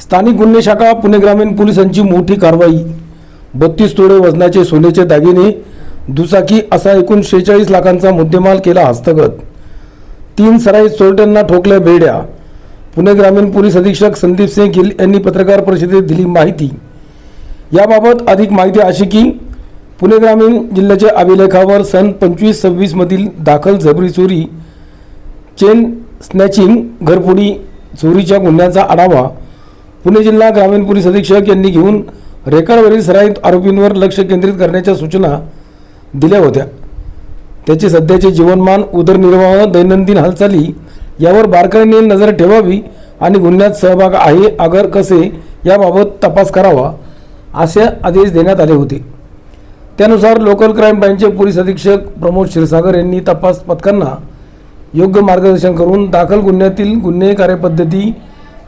स्थानिक गुन्हे शाखा पुणे ग्रामीण पोलिसांची मोठी कारवाई। 32 तोळे वजनाचे सोन्याचे दागिने, दुचाकी असा एकूण 46 लाखांचा मुद्देमाल केला हस्तगत। 3 सराईत चोरट्यांना ठोकल्या बेड्या। पुणे ग्रामीण पोलीस अधीक्षक संदीप सिंह गिल यांनी पत्रकार परिषदेत दिली माहिती। याबाबत अधिक माहिती अशी की पुणे ग्रामीण जिल्ह्याच्या अभिलेखावर सन 25-26 मधील दाखल जबरी चोरी, चेन स्नॅचिंग, घरफोडी, चोरीच्या गुन्ह्यांचा आढावा पुणे जिल्हा ग्रामीण पोलीस अधीक्षक यांनी घेऊन रेकॉर्डवरील सराईत आरोपींवर लक्ष केंद्रित करण्याच्या सूचना दिल्या होत्या। त्याचे सध्याचे जीवनमान, उदरनिर्वाह, दैनंदिन हालचाली यावर बारकाईने नजर ठेवावी आणि गुन्ह्यात सहभाग आहे अगर कसे याबाबत तपास करावा असे आदेश देण्यात आले होते। त्यानुसार लोकल क्राईम ब्रँचचे पोलीस अधीक्षक प्रमोद क्षीरसागर यांनी तपास पथकांना योग्य मार्गदर्शन करून दाखल गुन्ह्यातील गुन्हे कार्यपद्धती,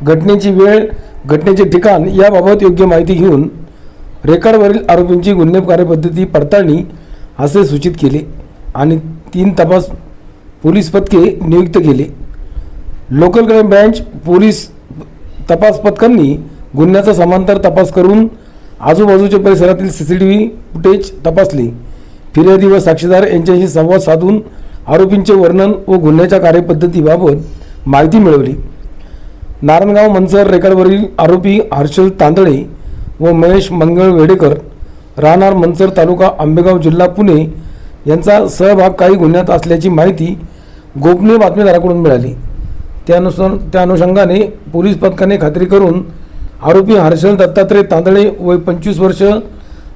घटनेची वेळ, घटनेचे ठिकाण याबाबत योग्य माहिती घेऊन रेकॉर्डवरील आरोपींची गुन्हे कार्यपद्धती पडताळणी असे सूचित केले आणि 3 तपास पोलीस पथके नियुक्त केले। लोकल क्राईम ब्रँच पोलीस तपास पथकांनी गुन्ह्याचा समांतर तपास करून आजूबाजूच्या परिसरातील सीसीटीव्ही फुटेज तपासले, फिर्यादी व साक्षीदार यांच्याशी संवाद साधून आरोपींचे वर्णन व गुन्ह्याच्या कार्यपद्धतीबाबत माहिती मिळवली। नारायणगाव मनसर रेकॉर्डवरील आरोपी हर्षल तांदळे व महेश मंगळ वेडेकर राहणार मनसर तालुका आंबेगाव जिल्हा पुणे यांचा सहभाग काही गुन्ह्यात असल्याची माहिती गोपनीय बातमीदाराकडून मिळाली। त्या अनुषंगाने पोलीस पथकाने खात्री करून आरोपी हर्षल दत्तात्रय तांदळे वय 25 वर्ष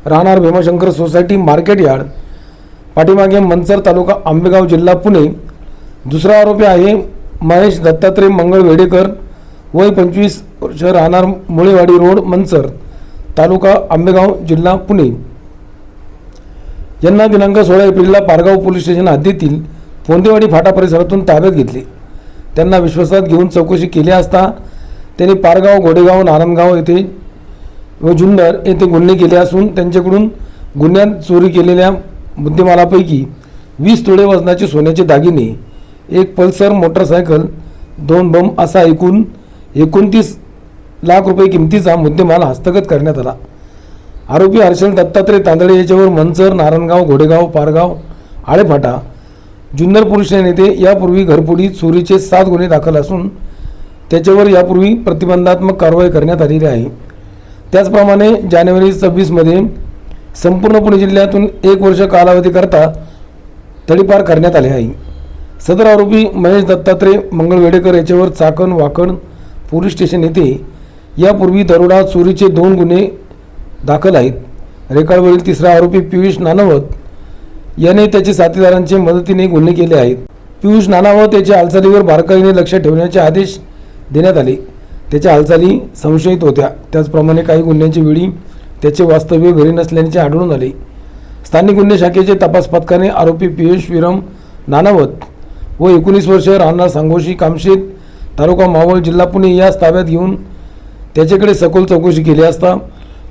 राहणार भीमाशंकर सोसायटी मार्केट यार्ड पाठीमागे मनसर तालुका आंबेगाव जिल्हा पुणे। दुसरा आरोपी आहे महेश दत्तात्रय मंगळ वेडेकर वय 25 वर्ष राहणार मुळेवाडी रोड मनसर तालुका आंबेगाव जिल्हा पुणे यांना दिनांक 16 एप्रिलला पारगाव पोलीस स्टेशन हद्दीतील फोंदेवाडी फाटा परिसरातून ताब्यात घेतले। त्यांना विश्वासात घेऊन चौकशी केली असता त्यांनी पारगाव, घोडेगाव, नारायणगाव येथे व जुन्नर येथे गुन्हे केले असून त्यांच्याकडून गुन्ह्यात चोरी केलेल्या मुद्देमालापैकी 20 तोळे वजनाचे सोन्याचे दागिने, 1 पल्सर मोटरसायकल, 2 बम असा एकूण 29 लाख रुपये किमतीचा मुद्देमाल हस्तगत करण्यात आला। आरोपी हर्षल दत्तात्रय तांदळे याच्यावर मनसर, नारायणगाव, घोडेगाव, पारगाव, आळेफाटा, जुन्नर पोलीस स्टेशन येथे यापूर्वी घरफोडी, चोरीचे 7 गुन्हे दाखल असून त्याच्यावर यापूर्वी प्रतिबंधात्मक कारवाई करण्यात आलेली आहे। त्याचप्रमाणे जानेवारी 26 मध्ये संपूर्ण पुणे जिल्ह्यातून 1 वर्ष कालावधीकरता तडीपार करण्यात आले आहे। सदर आरोपी महेश दत्तात्रय मंगळ वेडेकर याच्यावर चाकण वाकण पोलीस स्टेशन येथे यापूर्वी दरोडा, चोरीचे 2 गुन्हे दाखल आहेत। रेकॉर्डवरील तिसरा आरोपी पियुष नानावत याने त्याच्या साथीदारांच्या मदतीने गुन्हे केले आहेत। पियुष नानावत याच्या हालचालीवर बारकाईने लक्ष ठेवण्याचे आदेश देण्यात आले। त्याच्या हालचाली संशयित होत्या। त्याचप्रमाणे काही गुन्ह्यांच्या वेळी त्याचे वास्तव्य घरी नसल्याचे आढळून आले। स्थानिक गुन्हे शाखेचे तपास पथकाने आरोपी पियुष विरम नानावत व 19 वर्ष राहणार सांगोशी कामशेत तालुका मावळ जिल्हा पुणे यास ताब्यात घेऊन त्याच्याकडे सखोल चौकशी केली असता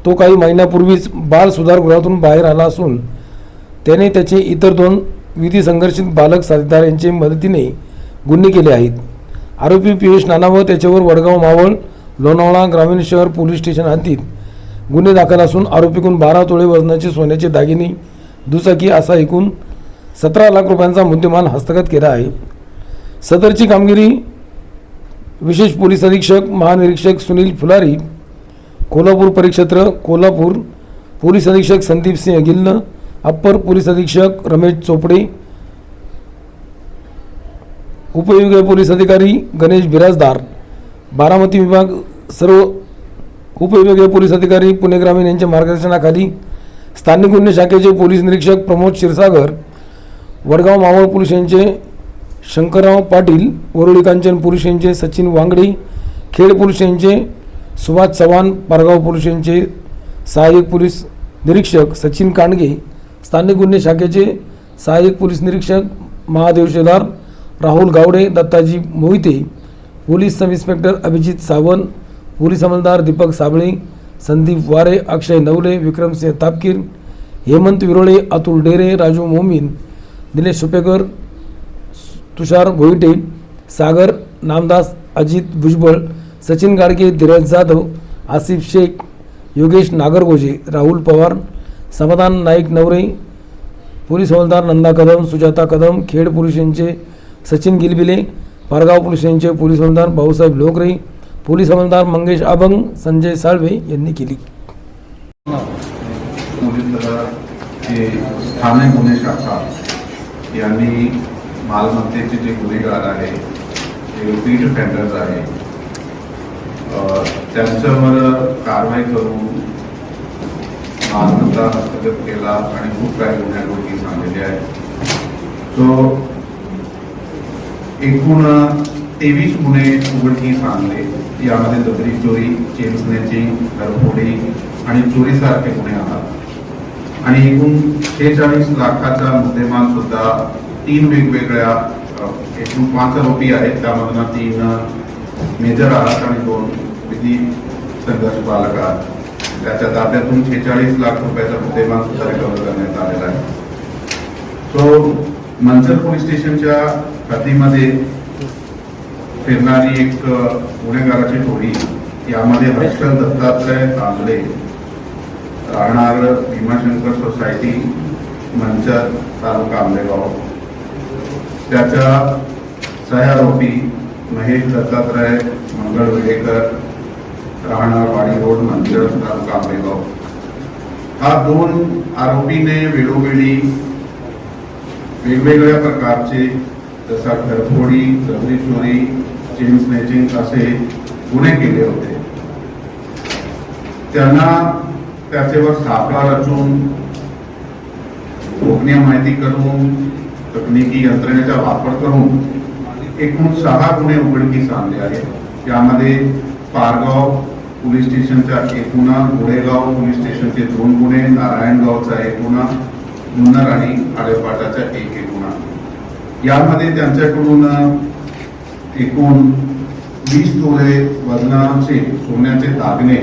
तो काही महिन्यापूर्वीच बाल सुधारगृहातून बाहेर आला असून त्याने त्याचे इतर 2 विधी संघर्षित बालक साथीदार यांच्या मदतीने गुन्हे केले आहेत। आरोपी पियुष नानावत याच्यावर वडगाव, मावळ, लोणावळा ग्रामीण शहर पोलीस स्टेशन हद्दीत गुन्हे दाखल असून आरोपीकडून 12 तोळे वजनाचे सोन्याचे दागिने, दुचाकी असा एकूण 17 लाख रुपयांचा मुद्देमाल हस्तगत केला आहे। सदरची कामगिरी विशेष पोलीस अधीक्षक महानिरीक्षक सुनील फुलारी, कोल्हापूर परिक्षेत्र कोल्हापूर, पोलीस अधीक्षक संदीप सिंह गिल्ल, अप्पर पोलीस अधीक्षक रमेश चोपडे, उपविभागीय पोलीस अधिकारी गणेश बिराजदार, बारामती विभाग सर्व उपविभागीय पोलीस अधिकारी पुणे ग्रामीण यांच्या मार्गदर्शनाखाली स्थानिक गुन्हे शाखेचे पोलीस निरीक्षक प्रमोद क्षीरसागर, वडगाव मावळ पोलीस यांचे शंकरराव पाटील, वरोळी कांचन पोलीस यांचे सचिन वांगडे, खेड पोलीस यांचे सुभाष चव्हाण, पारगाव पोलीस यांचे सहाय्यक पोलीस निरीक्षक सचिन कांडगे, स्थानिक गुन्हे शाखेचे सहाय्यक पोलीस निरीक्षक Mahadev Shelar, Rahul Gawade, Dattaji Mohite, police sub inspector Abhijit Sawant, police अंमलदार दीपक साबळे, संदीप वारे, अक्षय नवले, विक्रमसिंह तापकीर, हेमंत विरोळे, अतुल डेरे, राजू मोमीन, दिनेश सुपेकर, तुषार भोईटे, सागर नामदास, अजित भुजबळ, सचिन गाडगे, धीरज जाधव, आसिफ शेख, योगेश नागरगोजे, राहुल पवार, समाधान नाईक नवरे, पोलीस हवालदार नंदा कदम, सुजाता कदम, खेड पोलीस स्टेशनचे सचिन गिलबिले, पारगाव पोलीस स्टेशनचे पोलीस हवालदार भाऊसाहेब लोकरे, पोलीस हवालदार मंगेश अभंग, संजय साळवे यांनी केली. पोलीस दलाचे स्थानिक गुन्हे शाखा यांनी मालमत्तेचे जे गुन्हेगार आहे ते रिपीट ऑफेंडर्स आहे त्यांच्यावर कारवाई करून मालमत्ता हस्तगत केला आणि खूप काही गुन्हे उघडकीस आणलेले आहे. तो एकूण 23 गुन्हे उघडकीस आणले. यामध्ये दगडी चोरी, चेन स्नॅचिंग, घरफोडी आणि चोरीसारखे गुन्हे आहात आणि एकूण 46 लाखाचा मुद्देमाल सुद्धा 3 वेगवेगळ्या एकूण 5 आरोपी आहेत. त्यामधून 3 मेजर आहात आणि 2 विधी संघर्ष बालक आहात. त्याच्या ताब्यातून 46 लाख रुपयाचा मुद्देमाल सुद्धा रिकव्हर करण्यात आलेला आहे. तो मंचर पोलीस स्टेशनच्या हद्दीमध्ये फिरणारी एक गुन्हेगाराची टोळी, यामध्ये हर्षल दत्तात्रय तांबडे राहणार भीमाशंकर सोसायटी, मंचर, तालुका आंबेगाव, त्याच्या सहआरोपी महेश दत्तात्रय मंगळ वेडेकर राहणार वाडी रोड, मंचर, तालुका आंबेगाव. हा 2 आरोपीने वेळोवेळी वेगवेगळ्या प्रकारचे जसा घरफोडी, दगडी चोरी, चेन स्नॅचिंग असे गुन्हे केले होते. त्यांना त्याच्यावर सापळा रचून गोपनीय माहिती करून तकनिकी यंत्रणेचा वापर करून एकूण 6 गुन्हे उघडकीस आणले आहेत. त्यामध्ये पारगाव पोलीस स्टेशनचा 1 गुन्हा, गोडेगाव पोलीस स्टेशनचे 2 गुन्हे, नारायणगावचा 1 गुन्हा, जुन्नर आणि आलेपाटाचा 1 गुन्हा. यामध्ये त्यांच्याकडून एकूण 20 तोळे वजनाचे सोन्याचे दागिने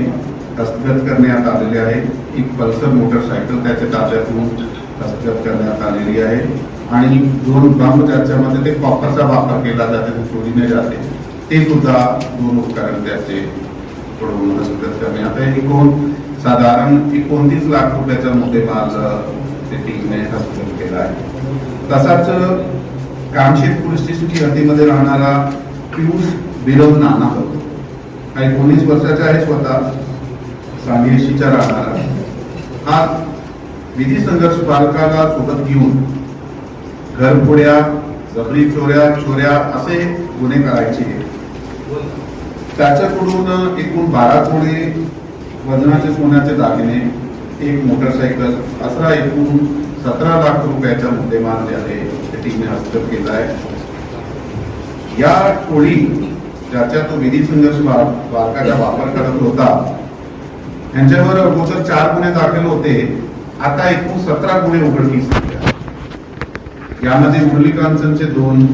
हस्तगत करण्यात आलेले आहे. एक पल्सर मोटरसायकल त्याच्या ताब्यातून हस्तगत करण्यात आलेली आहे आणि 2 बंब ज्याच्यामध्ये ते कॉपरचा वापर केला जाते, ते चोरीने जाते, ते सुद्धा 2 उपकरण त्याचे कडून हस्तगत करण्यात आहे. एकूण साधारण 29 लाख रुपयाचा मुद्देमाल ते टीमने हस्तगत केला आहे. तसाच कामशेत पोलीस स्टेशनची हद्दीमध्ये राहणारा पियुष बिरव नाना, हा 19 वर्षाचा आहे, स्वतः सांगेशीचा राहणारा. हा विधी संघर्ष बालकाला सोबत घेऊन घरफोड्या, जबरी चोऱ्या असे गुन्हे करायचे. त्याच्याकडून एकूण 12 तोळे वजनाचे सोन्याचे दागिने, 1 मोटरसायकल असा एकूण 17 लाख रुपयाचा मुद्देमाल जे आहे ते टीमने हस्तगत केला आहे. या टोळी ज्याच्या तो विधी संघर्ष बालकाचा वापर करत होता, यांच्यावर अगोदर 4 गुन्हे दाखल होते. आता एकूण 17 गुन्हे उघडकीस आले. यामध्ये मुरली कांचनचे 2,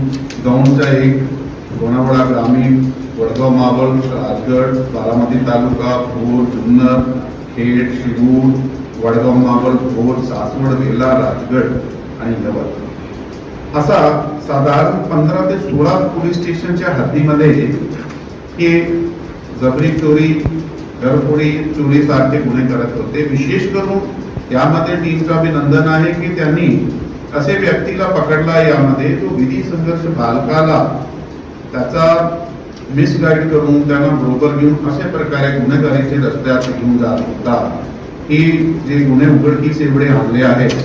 दौंडचा 1, लोणावळा ग्रामीण, वडगाव मावळ, राजगड, बारामती तालुका, भोर, जुन्नर, खेड, शिरूर, वडगाव मावळ, भोर, सासवड, वेला, राजगड आणि यवत असा साधारण 15 ते 16 पोलीस स्टेशनच्या हद्दीमध्ये हे जबरी चोरी, घरफोडी, चोरीसारखे गुन्हे करत होते. विशेष करून यामध्ये टीमचं अभिनंदन आहे की त्यांनी असे व्यक्तीला पकडला यामध्ये जो विधी संघर्ष बालकाला त्याचा मिसगाईड करून त्यांना बरोबर घेऊन अशा प्रकारे गुन्हेगारीचे रस्त्यात घेऊन जात होता. ही जे गुन्हे उघडकीस एवढे आणले आहेत,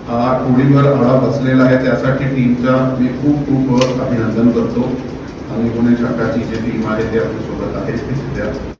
टोळीवर आळा बसलेला आहे, त्यासाठी टीमचा मी खूप अभिनंदन करतो. आणि गुन्हे शाखाची जी टीम आहे ते आपल्या सोबत आहे.